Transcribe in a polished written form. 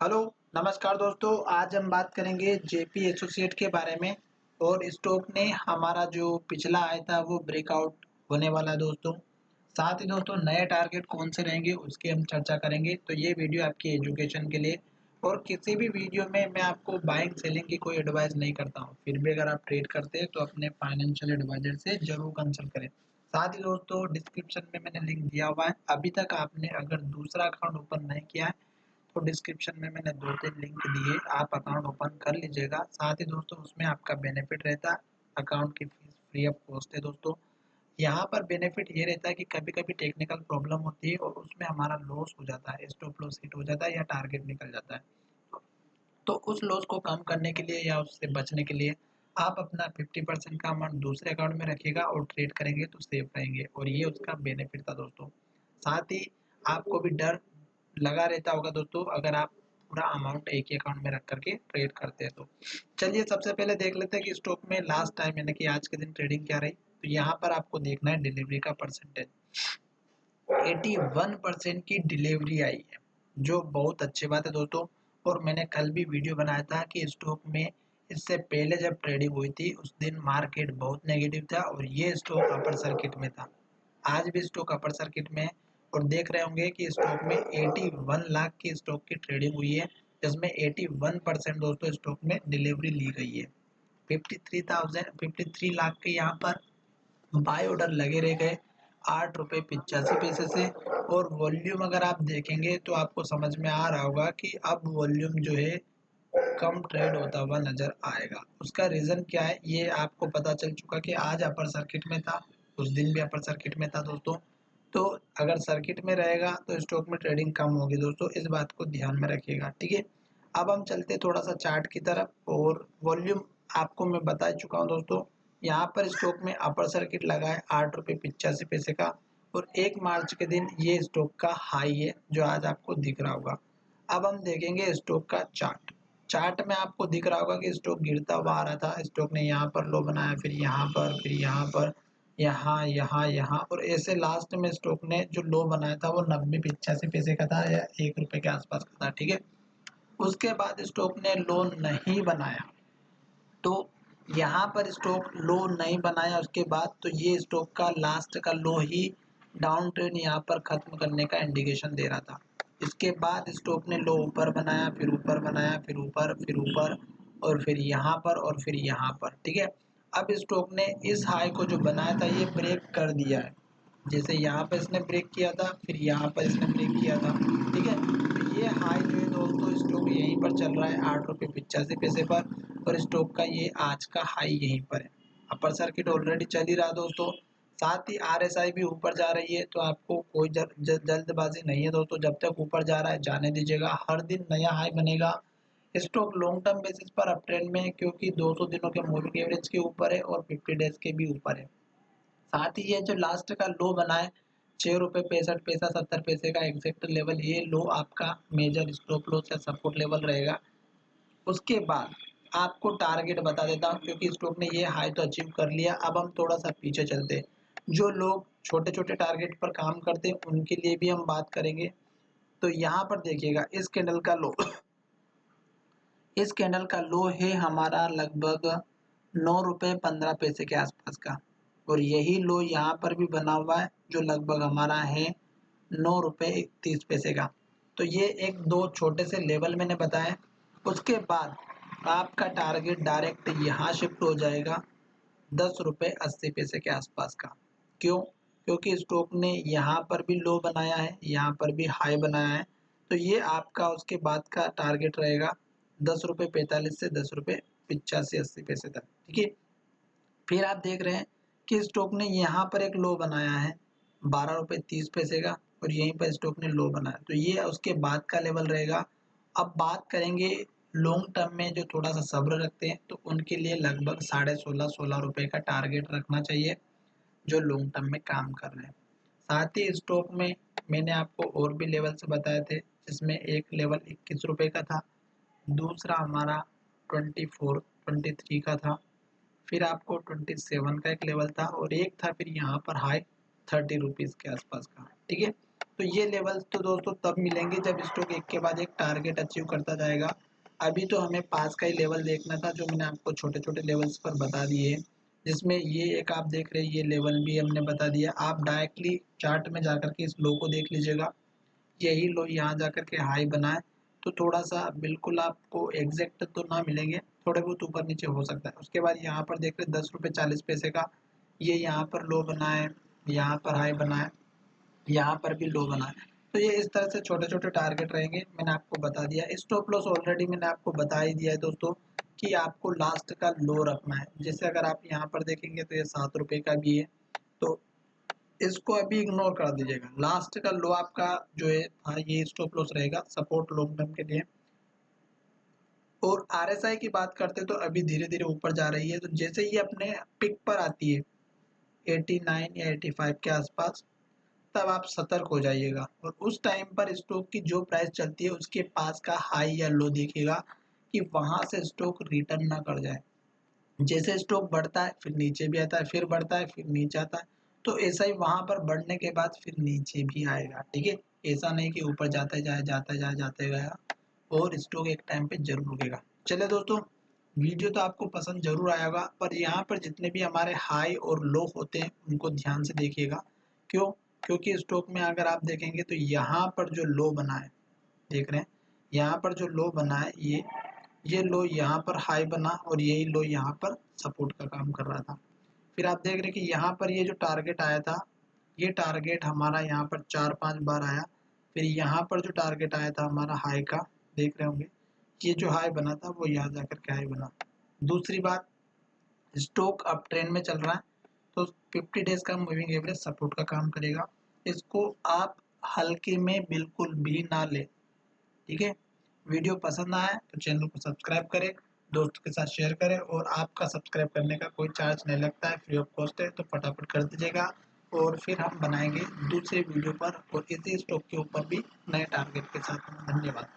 Hello, नमस्कार दोस्तों। आज हम बात करेंगे जेपी एसोसिएट के बारे में और स्टॉक ने हमारा जो पिछला आया था वो ब्रेकआउट होने वाला है दोस्तों। साथ ही दोस्तों नए टारगेट कौन से रहेंगे उसकी हम चर्चा करेंगे। तो ये वीडियो आपकी एजुकेशन के लिए और किसी भी वीडियो में मैं आपको बाइंग सेलिंग की कोई एडवाइस नहीं करता हूँ। फिर भी अगर आप ट्रेड करते हैं तो अपने फाइनेंशियल एडवाइजर से जरूर कंसल्ट करें। साथ ही दोस्तों डिस्क्रिप्शन में मैंने लिंक दिया हुआ है। अभी तक आपने अगर दूसरा अकाउंट ओपन नहीं किया है तो डिस्क्रिप्शन में मैंने 2-3 लिंक दिए, आप अकाउंट ओपन कर लीजिएगा। साथ ही दोस्तों उसमें आपका बेनिफिट रहता है, अकाउंट की फीस फ्री ऑफ कॉस्ट है दोस्तों। यहाँ पर बेनिफिट ये रहता है कि कभी-कभी टेक्निकल प्रॉब्लम होती है और उसमें हमारा लॉस हो जाता है, स्टॉप लॉस हिट हो जाता है या टारगेट निकल जाता है। तो उस लॉस को कम करने के लिए या उससे बचने के लिए आप अपना 50% का अमाउंट दूसरे अकाउंट में रखिएगा और ट्रेड करेंगे तो सेफ रहेंगे और ये उसका बेनिफिट था दोस्तों। साथ ही आपको भी डर लगा रहता होगा दोस्तों अगर आप पूरा अमाउंट एक ही अकाउंट में रख करके ट्रेड करते हैं तो। चलिए सबसे पहले देख लेते हैं कि स्टॉक में लास्ट टाइम यानी कि आज के दिन ट्रेडिंग क्या रही। तो यहाँ पर आपको देखना है डिलीवरी का परसेंटेज। 81% की डिलीवरी आई है, जो बहुत अच्छी बात है दोस्तों। और मैंने कल भी वीडियो बनाया था कि स्टॉक में इससे पहले जब ट्रेडिंग हुई थी उस दिन मार्केट बहुत नेगेटिव था और ये स्टॉक अपर सर्किट में था। आज भी स्टॉक अपर सर्किट में है और देख रहे होंगे कि स्टॉक में 81 लाख की स्टॉक की ट्रेडिंग हुई है, जिसमें 81% दोस्तों स्टॉक में डिलीवरी ली गई है। 53 लाख के यहाँ पर बाय ऑर्डर लगे रह गए 8 रुपये 85 पैसे से। और वॉल्यूम अगर आप देखेंगे तो आपको समझ में आ रहा होगा कि अब वॉल्यूम जो है कम ट्रेड होता हुआ नजर आएगा। उसका रीजन क्या है ये आपको पता चल चुका कि आज अपर सर्किट में था, उस दिन भी अपर सर्किट में था दोस्तों। तो अगर सर्किट में रहेगा तो स्टॉक में ट्रेडिंग कम होगी दोस्तों, इस बात को ध्यान में रखिएगा, ठीक है। अब हम चलते थोड़ा सा चार्ट की तरफ और वॉल्यूम आपको मैं बता चुका हूँ दोस्तों। यहाँ पर स्टॉक में अपर सर्किट लगा है 8 रुपये 85 पैसे का और 1 मार्च के दिन ये स्टॉक का हाई है जो आज आपको दिख रहा होगा। अब हम देखेंगे स्टॉक का चार्ट। चार्ट में आपको दिख रहा होगा कि स्टॉक गिरता हुआ आ रहा था। स्टॉक ने यहाँ पर लो बनाया, फिर यहाँ पर, फिर यहाँ पर, यहाँ यहाँ यहाँ और ऐसे लास्ट में स्टॉक ने जो लो बनाया था वो 90 85 पैसे का था या 1 रुपये के आसपास का था, ठीक है। उसके बाद स्टॉक ने लो नहीं बनाया, तो यहाँ पर स्टॉक लो नहीं बनाया उसके बाद तो ये स्टॉक का लास्ट का लो ही डाउन ट्रेंड यहाँ पर खत्म करने का इंडिकेशन दे रहा था। इसके बाद स्टॉक ने लो ऊपर बनाया, फिर ऊपर बनाया, फिर ऊपर, फिर ऊपर और फिर यहाँ पर और फिर यहाँ पर, ठीक है। अब स्टॉक ने इस हाई को जो बनाया था ये ब्रेक कर दिया है। जैसे यहाँ पर इसने ब्रेक किया था, फिर यहाँ पर इसने ब्रेक किया था, ठीक है। तो ये हाई जो है दोस्तों स्टॉक यहीं पर चल रहा है 8 रुपये 85 पैसे पर और स्टॉक का ये आज का हाई यहीं पर है। अपर सर्किट ऑलरेडी चल ही रहा दोस्तों। साथ ही आरएसआई भी ऊपर जा रही है, तो आपको कोई जल्दबाजी नहीं है दोस्तों। जब तक ऊपर जा रहा है जाने दीजिएगा, हर दिन नया हाई बनेगा। स्टॉक लॉन्ग टर्म बेसिस पर अप ट्रेंड में है क्योंकि 200 दिनों के मूविंग एवरेज के ऊपर है और 50 डेज के भी ऊपर है। साथ ही ये जो लास्ट का लो बना है 6 रुपये 65 पैसा 70 पैसे का एग्जैक्ट लेवल, ये लो आपका मेजर स्टॉप लॉस या सपोर्ट लेवल रहेगा। उसके बाद आपको टारगेट बता देता हूँ क्योंकि स्टॉक ने ये हाई तो अचीव कर लिया। अब हम थोड़ा सा पीछे चलते हैं। जो लोग छोटे छोटे टारगेट पर काम करते हैं उनके लिए भी हम बात करेंगे। तो यहाँ पर देखिएगा इस कैंडल का लो इस कैंडल का लो है हमारा लगभग 9 रुपये 15 पैसे के आसपास का और यही लो यहाँ पर भी बना हुआ है जो लगभग हमारा है 9 रुपये 31 पैसे का। तो ये एक दो छोटे से लेवल मैंने बताया। उसके बाद आपका टारगेट डायरेक्ट यहाँ शिफ्ट हो जाएगा 10 रुपये 80 पैसे के आसपास का। क्यों? क्योंकि स्टॉक ने यहाँ पर भी लो बनाया है, यहाँ पर भी हाई बनाया है। तो ये आपका उसके बाद का टारगेट रहेगा 10 रुपये 45 से 10 रुपये 85 80 पैसे तक, ठीक है। फिर आप देख रहे हैं कि स्टॉक ने यहाँ पर एक लो बनाया है 12 रुपये 30 पैसे का और यहीं पर स्टॉक ने लो बनाया, तो ये उसके बाद का लेवल रहेगा। अब बात करेंगे लॉन्ग टर्म में जो थोड़ा सा सब्र रखते हैं तो उनके लिए लगभग 16.5 16 रुपये का टारगेट रखना चाहिए जो लॉन्ग टर्म में काम कर रहे हैं। साथ ही स्टॉक में मैंने आपको और भी लेवल से बताए थे, जिसमें एक लेवल 21 रुपये का था, दूसरा हमारा 24 23 का था, फिर आपको 27 का एक लेवल था और एक था फिर यहाँ पर हाई 30 रुपीज़ के आसपास का, ठीक है। तो ये लेवल तो दोस्तों तब मिलेंगे जब स्टॉक एक के बाद एक टारगेट अचीव करता जाएगा। अभी तो हमें पास का ही लेवल देखना था, जो मैंने आपको छोटे छोटे लेवल्स पर बता दिए, जिसमें ये एक आप देख रहे हैं ये लेवल भी हमने बता दिया। आप डायरेक्टली चार्ट में जाकर के इस लो को देख लीजिएगा, यही लो यहाँ जाकर के हाई बनाए तो थोड़ा सा बिल्कुल आपको एग्जैक्ट तो ना मिलेंगे, थोड़े बहुत ऊपर नीचे हो सकता है। उसके बाद यहाँ पर देख रहे 10 रुपये 40 पैसे का ये यहाँ पर लो बनाए, यहाँ पर हाई बनाए, यहाँ पर भी लो बना है। तो ये इस तरह से छोटे छोटे टारगेट रहेंगे, मैंने आपको बता दिया। स्टॉप लॉस ऑलरेडी मैंने आपको बता ही दिया है दोस्तों कि आपको लास्ट का लो रखना है। जैसे अगर आप यहाँ पर देखेंगे तो ये 7 रुपये का भी है, तो इसको अभी इग्नोर कर दीजिएगा। लास्ट का लो आपका जो है हाँ ये स्टॉप लॉस रहेगा सपोर्ट लॉन्ग टर्म के लिए। और आरएसआई की बात करते तो अभी धीरे धीरे ऊपर जा रही है, तो जैसे ही अपने पिक पर आती है 89 या 85 के आसपास, तब आप सतर्क हो जाइएगा और उस टाइम पर स्टॉक की जो प्राइस चलती है उसके पास का हाई या लो देखिएगा कि वहां से स्टॉक रिटर्न ना कर जाए। जैसे स्टॉक बढ़ता है फिर नीचे भी आता है, फिर बढ़ता है फिर नीचे आता है, तो ऐसा ही वहां पर बढ़ने के बाद फिर नीचे भी आएगा। ठीक है, ऐसा नहीं कि ऊपर जाता जाए जाता जाए जाते गया, और स्टॉक एक टाइम पे जरूर रुकेगा। चलिए दोस्तों, वीडियो तो आपको पसंद जरूर आया होगा, पर यहाँ पर जितने भी हमारे हाई और लो होते हैं उनको ध्यान से देखिएगा। क्यों? क्योंकि स्टॉक में अगर आप देखेंगे तो यहाँ पर जो लो बना है, देख रहे हैं यहाँ पर जो लो बना है ये लो यहाँ पर हाई बना और यही लो यहाँ पर सपोर्ट का काम कर रहा था। फिर आप देख रहे हैं कि यहाँ पर ये जो टारगेट आया था, ये टारगेट हमारा यहाँ पर 4-5 बार आया। फिर यहाँ पर जो टारगेट आया था हमारा हाई का, देख रहे होंगे ये जो हाई बना था वो यहाँ जाकर के हाई बना। दूसरी बात, स्टॉक अप ट्रेंड में चल रहा है, तो 50 डेज का मूविंग एवरेज सपोर्ट का काम करेगा। इसको आप हल्के में बिल्कुल भी ना ले। ठीक है, वीडियो पसंद आए तो चैनल को सब्सक्राइब करें, दोस्तों के साथ शेयर करें, और आपका सब्सक्राइब करने का कोई चार्ज नहीं लगता है, फ्री ऑफ कॉस्ट है, तो फटाफट कर दीजिएगा। और फिर हम बनाएंगे दूसरे वीडियो पर और इसी स्टॉक के ऊपर भी नए टारगेट के साथ। धन्यवाद।